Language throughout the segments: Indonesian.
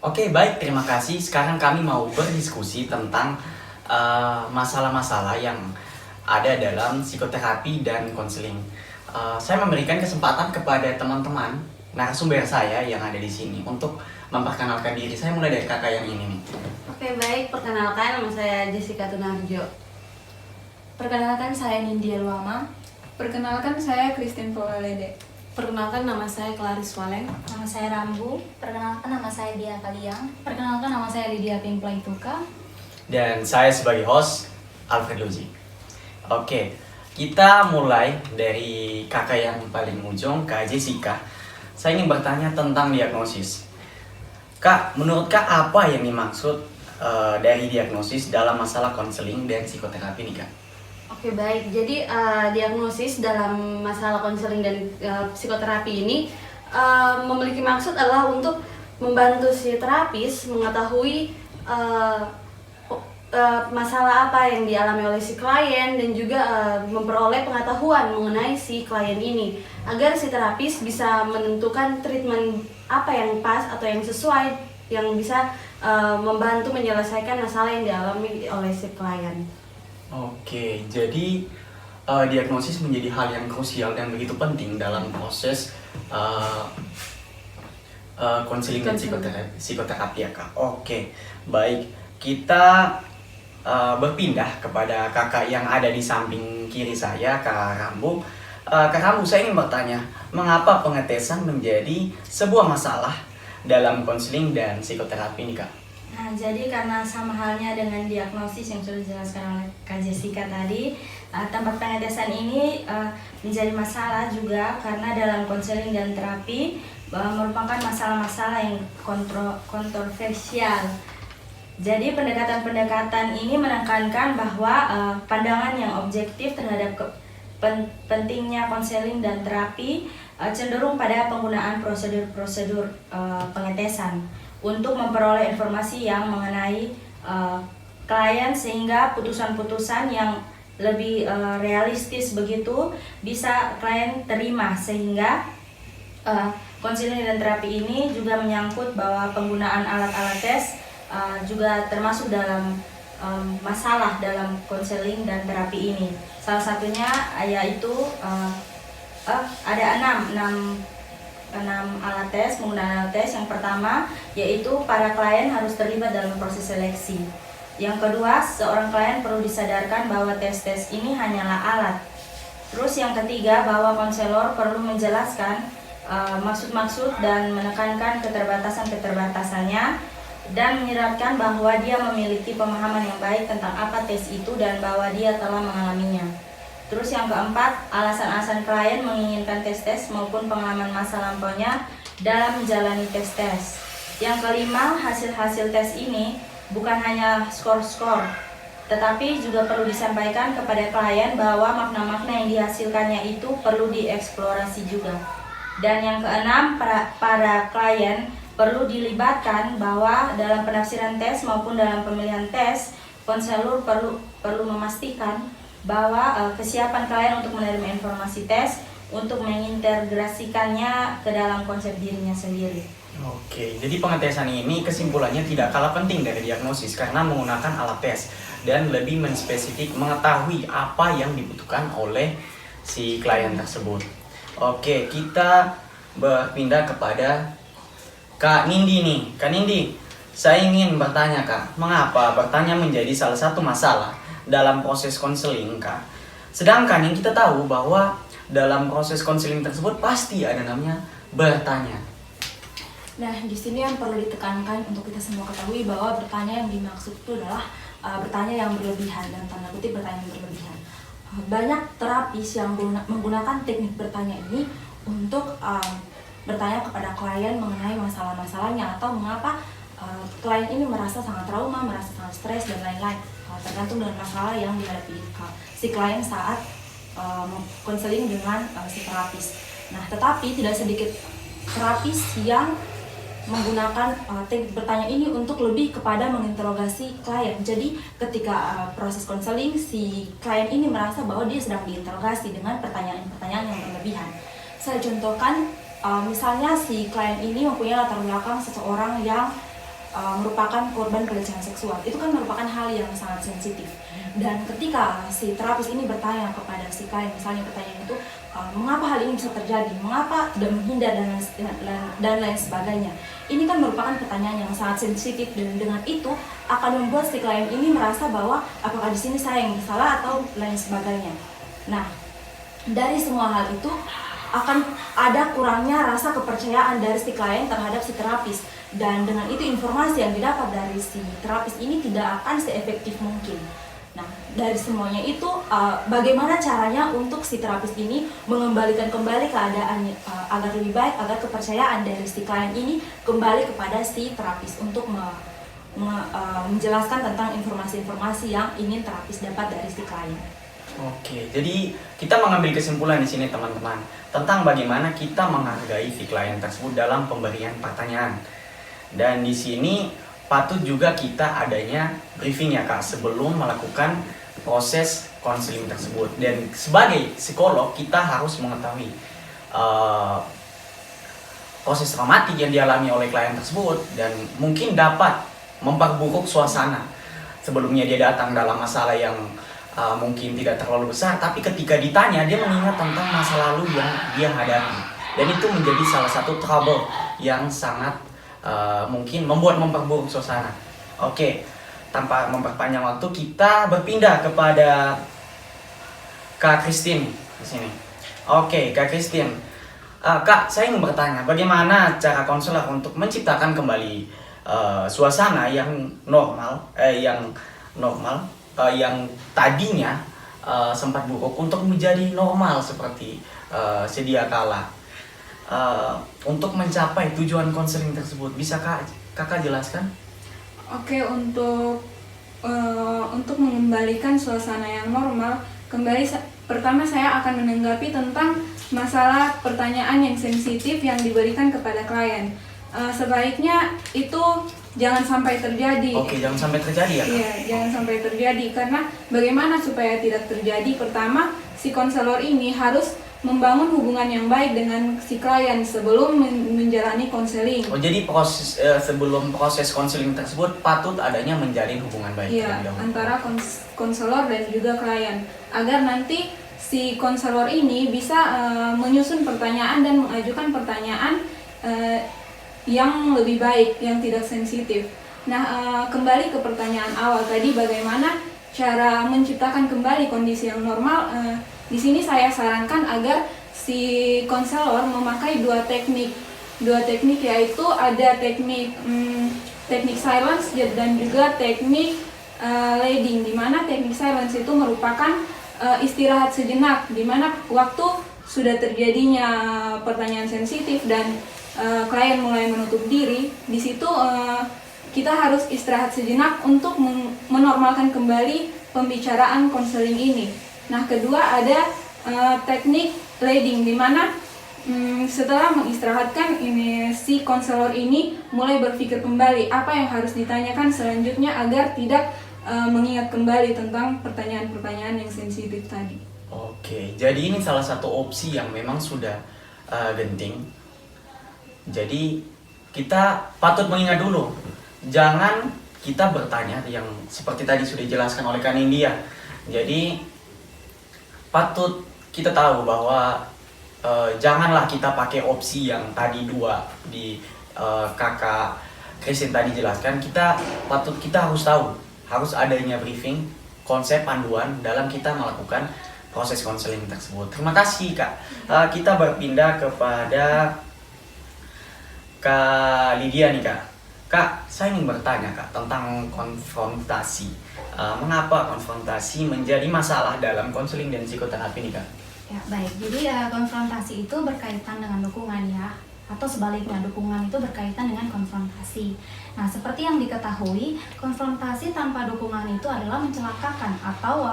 Oke, baik, terima kasih. Sekarang kami mau berdiskusi tentang masalah-masalah yang ada dalam psikoterapi dan konseling. Saya memberikan kesempatan kepada teman-teman narasumber saya yang ada di sini untuk memperkenalkan diri. Saya mulai dari kakak yang ini nih. Oke, baik. Perkenalkan, nama saya Jessica Tunarjo. Perkenalkan, saya Nindya Luama. Perkenalkan, saya Christine Powalede. Perkenalkan, nama saya Clarice Waleng. Nama saya Rambu. Perkenalkan, nama saya Dia Kaliang. Perkenalkan, nama saya Lydia Pingplaituka. Dan saya sebagai host, Alfred Luzi. Oke, kita mulai dari kakak yang paling ujung, Kak Jessica. Saya ingin bertanya tentang diagnosis. Kak, menurut Kak apa yang dimaksud dari diagnosis dalam masalah konseling dan psikoterapi nih Kak? Oke, baik. Jadi diagnosis dalam masalah konseling dan psikoterapi ini memiliki maksud adalah untuk membantu si terapis mengetahui masalah apa yang dialami oleh si klien dan juga memperoleh pengetahuan mengenai si klien ini agar si terapis bisa menentukan treatment apa yang pas atau yang sesuai yang bisa membantu menyelesaikan masalah yang dialami oleh si klien. Oke, jadi diagnosis menjadi hal yang krusial dan begitu penting dalam proses konseling dan psikoterapi ya Kak. Oke, baik. Kita berpindah kepada kakak yang ada di samping kiri saya, Kak Rambu. Kak Rambu, saya ingin bertanya, mengapa pengetesan menjadi sebuah masalah dalam konseling dan psikoterapi nih Kak? Nah, jadi karena sama halnya dengan diagnosis yang sudah dijelaskan oleh Kak Jessica tadi, tempat pengetesan ini menjadi masalah juga karena dalam konseling dan terapi merupakan masalah-masalah yang kontroversial. Jadi pendekatan-pendekatan ini menekankan bahwa pandangan yang objektif terhadap pentingnya konseling dan terapi cenderung pada penggunaan prosedur-prosedur pengetesan untuk memperoleh informasi yang mengenai klien sehingga putusan-putusan yang lebih realistis begitu bisa klien terima sehingga konseling dan terapi ini juga menyangkut bahwa penggunaan alat-alat tes juga termasuk dalam masalah dalam konseling dan terapi ini. Salah satunya yaitu ada enam alat tes, penggunaan alat tes. Yang pertama yaitu para klien harus terlibat dalam proses seleksi. Yang kedua, seorang klien perlu disadarkan bahwa tes-tes ini hanyalah alat. Terus yang ketiga, bahwa konselor perlu menjelaskan maksud-maksud dan menekankan keterbatasan-keterbatasannya dan menyeratkan bahwa dia memiliki pemahaman yang baik tentang apa tes itu dan bahwa dia telah mengalaminya. Terus yang keempat, alasan-alasan klien menginginkan tes-tes maupun pengalaman masa lampaunya dalam menjalani tes-tes. Yang kelima, hasil-hasil tes ini bukan hanya skor-skor, tetapi juga perlu disampaikan kepada klien bahwa makna-makna yang dihasilkannya itu perlu dieksplorasi juga. Dan yang keenam, para klien perlu dilibatkan bahwa dalam penafsiran tes maupun dalam pemilihan tes, konselor perlu memastikan bahwa kesiapan klien untuk menerima informasi tes untuk mengintegrasikannya ke dalam konsep dirinya sendiri. Oke, jadi pengetesan ini kesimpulannya tidak kalah penting dari diagnosis karena menggunakan alat tes dan lebih menspesifik mengetahui apa yang dibutuhkan oleh si klien tersebut. Oke, kita berpindah kepada Kak Nindi nih. Kak Nindi, saya ingin bertanya Kak, mengapa bertanya menjadi salah satu masalah dalam proses konseling Kak? Sedangkan yang kita tahu bahwa dalam proses konseling tersebut pasti ada namanya bertanya. Nah, di sini yang perlu ditekankan untuk kita semua ketahui bahwa bertanya yang dimaksud itu adalah bertanya yang berlebihan, dan tanda kutip bertanya yang berlebihan. Banyak terapis yang menggunakan teknik bertanya ini untuk bertanya kepada klien mengenai masalah-masalahnya atau mengapa klien ini merasa sangat trauma, merasa sangat stres dan lain-lain, tergantung dengan masalah yang dihadapi si klien saat konseling dengan si terapis. Nah, tetapi tidak sedikit terapis yang menggunakan teknik bertanya ini untuk lebih kepada menginterogasi klien. Jadi ketika proses konseling, si klien ini merasa bahwa dia sedang diinterogasi dengan pertanyaan-pertanyaan yang berlebihan. Saya contohkan, misalnya si klien ini mempunyai latar belakang seseorang yang merupakan korban pelecehan seksual. Itu kan merupakan hal yang sangat sensitif. Dan ketika si terapis ini bertanya kepada si klien, misalnya pertanyaan itu, mengapa hal ini bisa terjadi, mengapa dan menghindar dan lain sebagainya. Ini kan merupakan pertanyaan yang sangat sensitif, dan dengan itu akan membuat si klien ini merasa bahwa apakah di sini saya yang salah atau lain sebagainya. Nah, dari semua hal itu akan ada kurangnya rasa kepercayaan dari si klien terhadap si terapis, dan dengan itu informasi yang didapat dari si terapis ini tidak akan seefektif mungkin. Nah, dari semuanya itu bagaimana caranya untuk si terapis ini mengembalikan kembali keadaannya agar lebih baik, agar kepercayaan dari si klien ini kembali kepada si terapis untuk menjelaskan tentang informasi-informasi yang ingin terapis dapat dari si klien. Oke, jadi kita mengambil kesimpulan di sini teman-teman tentang bagaimana kita menghargai si klien tersebut dalam pemberian pertanyaan. Dan di sini patut juga kita adanya briefing ya Kak sebelum melakukan proses konseling tersebut. Dan sebagai psikolog kita harus mengetahui proses traumatik yang dialami oleh klien tersebut, dan mungkin dapat memperburuk suasana. Sebelumnya dia datang dalam masalah yang mungkin tidak terlalu besar, tapi ketika ditanya dia mengingat tentang masa lalu yang dia hadapi, dan itu menjadi salah satu trouble yang sangat mungkin memperburuk suasana. Oke, tanpa memperpanjang waktu kita berpindah kepada Kak Christine di sini. Oke, Kak Christine, Kak, saya ingin bertanya bagaimana cara konselor untuk menciptakan kembali suasana yang normal, yang tadinya sempat buruk untuk menjadi normal seperti sedia kala. Untuk mencapai tujuan konseling tersebut, bisa kakak jelaskan? Oke, untuk mengembalikan suasana yang normal, pertama saya akan menanggapi tentang masalah pertanyaan yang sensitif yang diberikan kepada klien. Sebaiknya itu jangan sampai terjadi. Oke, jangan sampai terjadi ya Kak? Iya, jangan sampai terjadi, karena bagaimana supaya tidak terjadi? Pertama, si konselor ini harus membangun hubungan yang baik dengan si klien sebelum menjalani konseling. Oh, jadi sebelum proses konseling tersebut patut adanya menjalin hubungan baik. Iya, antara konselor dan juga klien, agar nanti si konselor ini bisa menyusun pertanyaan dan mengajukan pertanyaan yang lebih baik, yang tidak sensitif. Nah, kembali ke pertanyaan awal tadi, bagaimana cara menciptakan kembali kondisi yang normal? Di sini saya sarankan agar si konselor memakai dua teknik, yaitu ada teknik silence dan juga teknik leading. Di mana teknik silence itu merupakan istirahat sejenak, di mana waktu sudah terjadinya pertanyaan sensitif dan klien mulai menutup diri. Di situ kita harus istirahat sejenak untuk menormalkan kembali pembicaraan konseling ini. Nah, kedua ada teknik leading, di mana setelah mengistirahatkan si konselor ini mulai berpikir kembali apa yang harus ditanyakan selanjutnya agar tidak mengingat kembali tentang pertanyaan-pertanyaan yang sensitif tadi. Oke, jadi ini salah satu opsi yang memang sudah genting. Jadi kita patut mengingat dulu, jangan kita bertanya yang seperti tadi sudah dijelaskan oleh Kak Nindya. Jadi patut kita tahu bahwa janganlah kita pakai opsi yang tadi dua di kakak Christine tadi jelaskan. Kita harus tahu, harus adanya briefing, konsep panduan dalam kita melakukan proses konseling tersebut. Terima kasih Kak. Kita berpindah kepada Kak Lydia nih Kak. Kak, saya ingin bertanya Kak tentang konfrontasi. Mengapa konfrontasi menjadi masalah dalam konseling dan psikoterapi nih Kak? Ya, baik. Jadi konfrontasi itu berkaitan dengan dukungan ya, atau sebaliknya dukungan itu berkaitan dengan konfrontasi. Nah, seperti yang diketahui, konfrontasi tanpa dukungan itu adalah mencelakakan, atau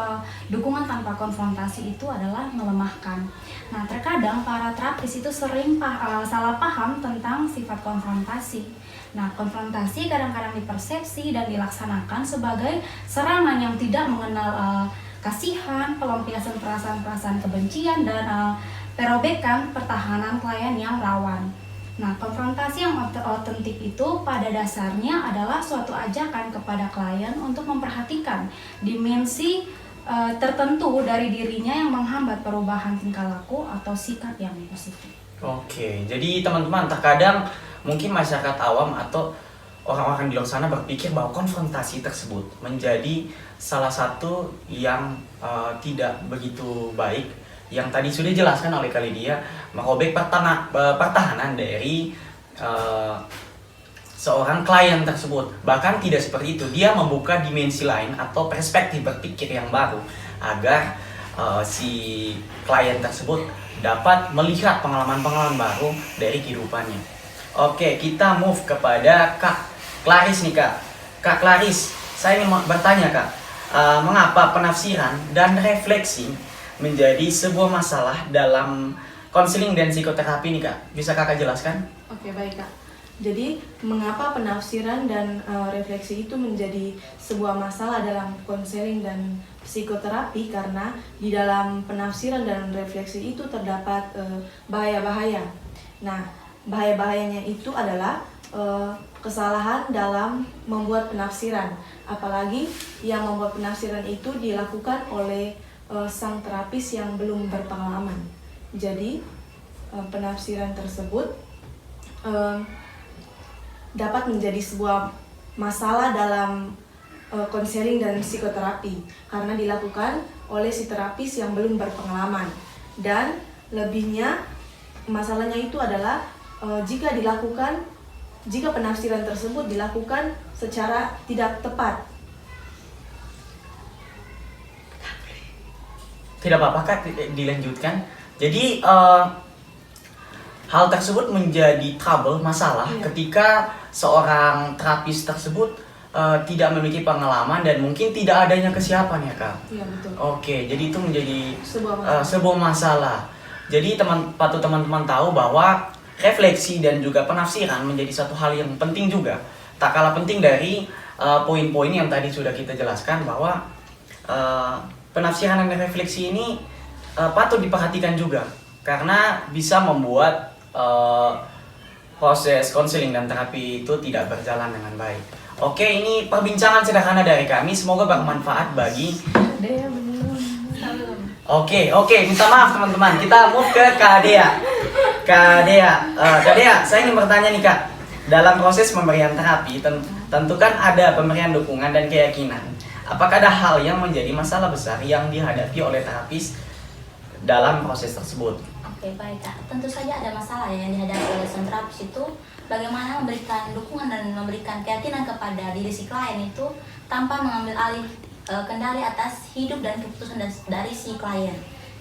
dukungan tanpa konfrontasi itu adalah melemahkan. Nah, terkadang para terapis itu sering salah paham tentang sifat konfrontasi. Nah, konfrontasi kadang-kadang dipersepsi dan dilaksanakan sebagai serangan yang tidak mengenal kasihan, pelampiasan perasaan-perasaan kebencian, dan perobekan pertahanan klien yang rawan. Nah, konfrontasi yang otentik itu pada dasarnya adalah suatu ajakan kepada klien untuk memperhatikan dimensi tertentu dari dirinya yang menghambat perubahan tingkah laku atau sikap yang positif. Oke, jadi teman-teman, terkadang mungkin masyarakat awam atau orang-orang di luar sana berpikir bahwa konfrontasi tersebut menjadi salah satu yang tidak begitu baik, yang tadi sudah dijelaskan oleh Kalidia, merobek pertahanan dari seorang klien tersebut. Bahkan tidak seperti itu, dia membuka dimensi lain atau perspektif berpikir yang baru agar si klien tersebut dapat melihat pengalaman-pengalaman baru dari kehidupannya. Oke, kita move kepada Kak Claris nih Kak. Kak Claris, saya ingin bertanya Kak, mengapa penafsiran dan refleksi menjadi sebuah masalah dalam konseling dan psikoterapi nih Kak? Bisa Kakak jelaskan? Oke, baik Kak. Jadi, mengapa penafsiran dan refleksi itu menjadi sebuah masalah dalam konseling dan psikoterapi? Karena di dalam penafsiran dan refleksi itu terdapat bahaya-bahaya. Nah, bahaya-bahayanya itu adalah kesalahan dalam membuat penafsiran. Apalagi yang membuat penafsiran itu dilakukan oleh sang terapis yang belum berpengalaman. Jadi, penafsiran tersebut dapat menjadi sebuah masalah dalam konseling dan psikoterapi karena dilakukan oleh si terapis yang belum berpengalaman. Dan lebihnya masalahnya itu adalah jika penafsiran tersebut dilakukan secara tidak tepat. Tidak apa-apa Kak, dilanjutkan. Jadi hal tersebut menjadi trouble, masalah ketika seorang terapis tersebut tidak memiliki pengalaman dan mungkin tidak adanya kesiapan ya Kak? Iya, betul. Oke, jadi itu menjadi Sebuah masalah. Jadi patut teman-teman tahu bahwa refleksi dan juga penafsiran menjadi satu hal yang penting juga. Tak kalah penting dari poin-poin yang tadi sudah kita jelaskan bahwa penafsiran dan refleksi ini patut diperhatikan juga karena bisa membuat proses konseling dan terapi itu tidak berjalan dengan baik. Oke, ini perbincangan sederhana dari kami, semoga bermanfaat bagi. Oke, minta maaf teman-teman, kita move ke Kak Dea. Kak Dea, saya ingin bertanya nih Kak, dalam proses pemberian terapi tentu kan ada pemberian dukungan dan keyakinan. Apakah ada hal yang menjadi masalah besar yang dihadapi oleh terapis dalam proses tersebut? Oke, baik Kak. Tentu saja ada masalah yang dihadapi oleh sang terapis itu bagaimana memberikan dukungan dan memberikan keyakinan kepada diri si klien itu tanpa mengambil alih kendali atas hidup dan keputusan dari si klien.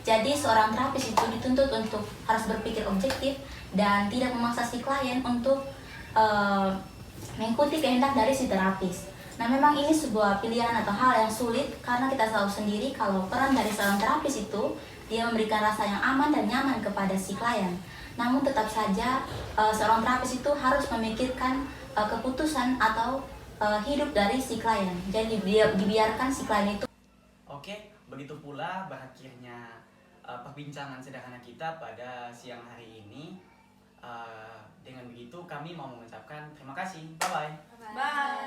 Jadi seorang terapis itu dituntut untuk harus berpikir objektif dan tidak memaksa si klien untuk mengikuti kehendak dari si terapis. Nah, memang ini sebuah pilihan atau hal yang sulit karena kita tahu sendiri kalau peran dari seorang terapis itu dia memberikan rasa yang aman dan nyaman kepada si klien. Namun tetap saja seorang terapis itu harus memikirkan keputusan atau hidup dari si klien. Jadi dia dibiarkan si klien itu. Oke, begitu pula berakhirnya perbincangan sederhana kita pada siang hari ini. Dengan begitu kami mau mengucapkan terima kasih. Bye-bye. Bye.